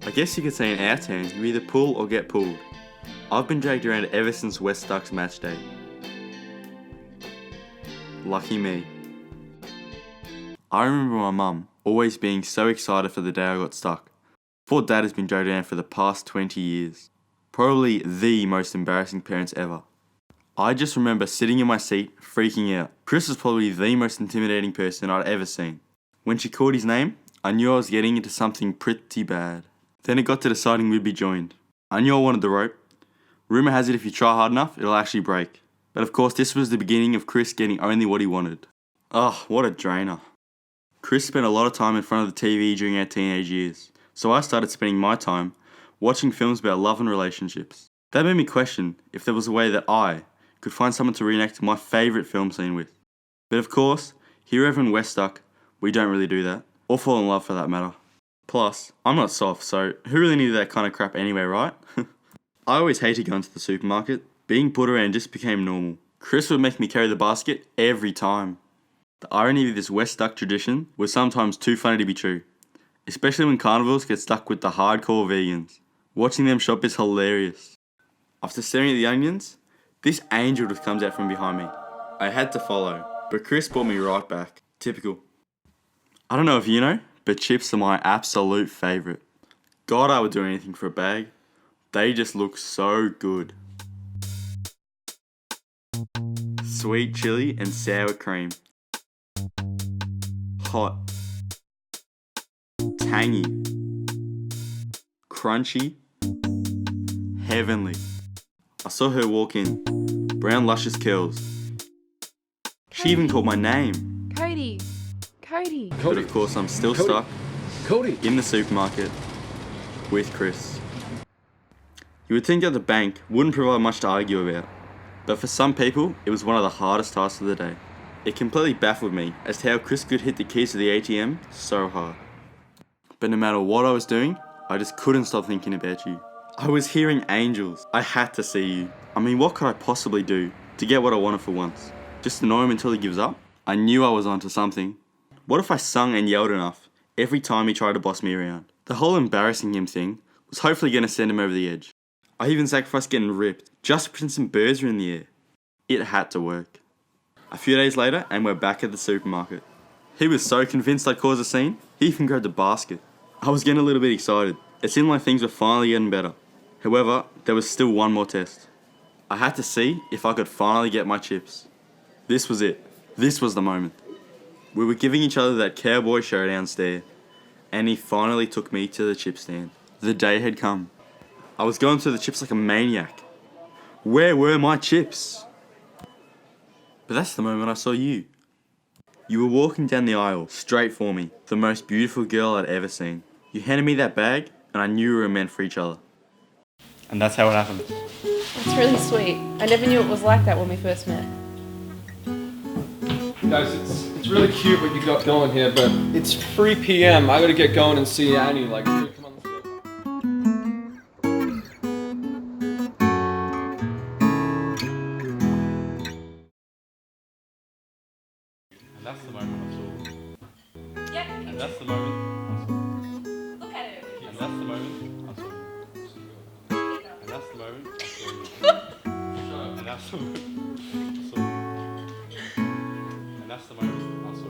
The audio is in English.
I guess you could say in our town, you either pull or get pulled. I've been dragged around ever since Westuck's match day. Lucky me. I remember my mum always being so excited for the day I got stuck. Poor dad has been dragged around for the past 20 years. Probably the most embarrassing parents ever. I just remember sitting in my seat, freaking out. Chris was probably the most intimidating person I'd ever seen. When she called his name, I knew I was getting into something pretty bad. Then it got to deciding we'd be joined. I knew I wanted the rope. Rumour has it if you try hard enough, it'll actually break. But of course this was the beginning of Chris getting only what he wanted. Oh, what a drainer. Chris spent a lot of time in front of the TV during our teenage years, so I started spending my time watching films about love and relationships. That made me question if there was a way that I could find someone to reenact my favourite film scene with. But of course, here over in Westuck, we don't really do that, or fall in love for that matter. Plus, I'm not soft, so who really needed that kind of crap anyway, right? I always hated going to the supermarket. Being put around just became normal. Chris would make me carry the basket every time. The irony of this Westuck tradition was sometimes too funny to be true, especially when carnivals get stuck with the hardcore vegans. Watching them shop is hilarious. After staring at the onions, this angel just comes out from behind me. I had to follow, but Chris brought me right back. Typical. I don't know if you know, but chips are my absolute favourite. God, I would do anything for a bag. They just look so good. Sweet chili and sour cream. Hot. Tangy. Crunchy. Heavenly. I saw her walk in. Brown luscious curls. She even called my name. Cody. But of course I'm still stuck in the supermarket with Chris. You would think that the bank wouldn't provide much to argue about, but for some people it was one of the hardest tasks of the day. It completely baffled me as to how Chris could hit the keys to the ATM so hard. But no matter what I was doing, I just couldn't stop thinking about you. I was hearing angels. I had to see you. I mean, what could I possibly do to get what I wanted for once? Just annoy him until he gives up? I knew I was onto something. What if I sung and yelled enough every time he tried to boss me around? The whole embarrassing him thing was hopefully going to send him over the edge. I even sacrificed getting ripped just to pretend some birds were in the air. It had to work. A few days later, and we're back at the supermarket. He was so convinced I'd cause a scene, he even grabbed a basket. I was getting a little bit excited. It seemed like things were finally getting better. However, there was still one more test. I had to see if I could finally get my chips. This was it. This was the moment. We were giving each other that cowboy showdown stare, and he finally took me to the chip stand. The day had come. I was going through the chips like a maniac. Where were my chips? But that's the moment I saw you. You were walking down the aisle, straight for me, the most beautiful girl I'd ever seen. You handed me that bag, and I knew we were meant for each other. And that's how it happened. It's really sweet. I never knew it was like that when we first met. Guys, it's really cute what you got going here, but it's 3 p.m. I gotta get going and see Annie. Like, dude, come on, let's go. And that's the moment I saw. Yep. And that's the moment I saw. Look at it. And that's the moment I saw. And that's the moment I saw. And that's the moment I saw. And that's the moment I saw.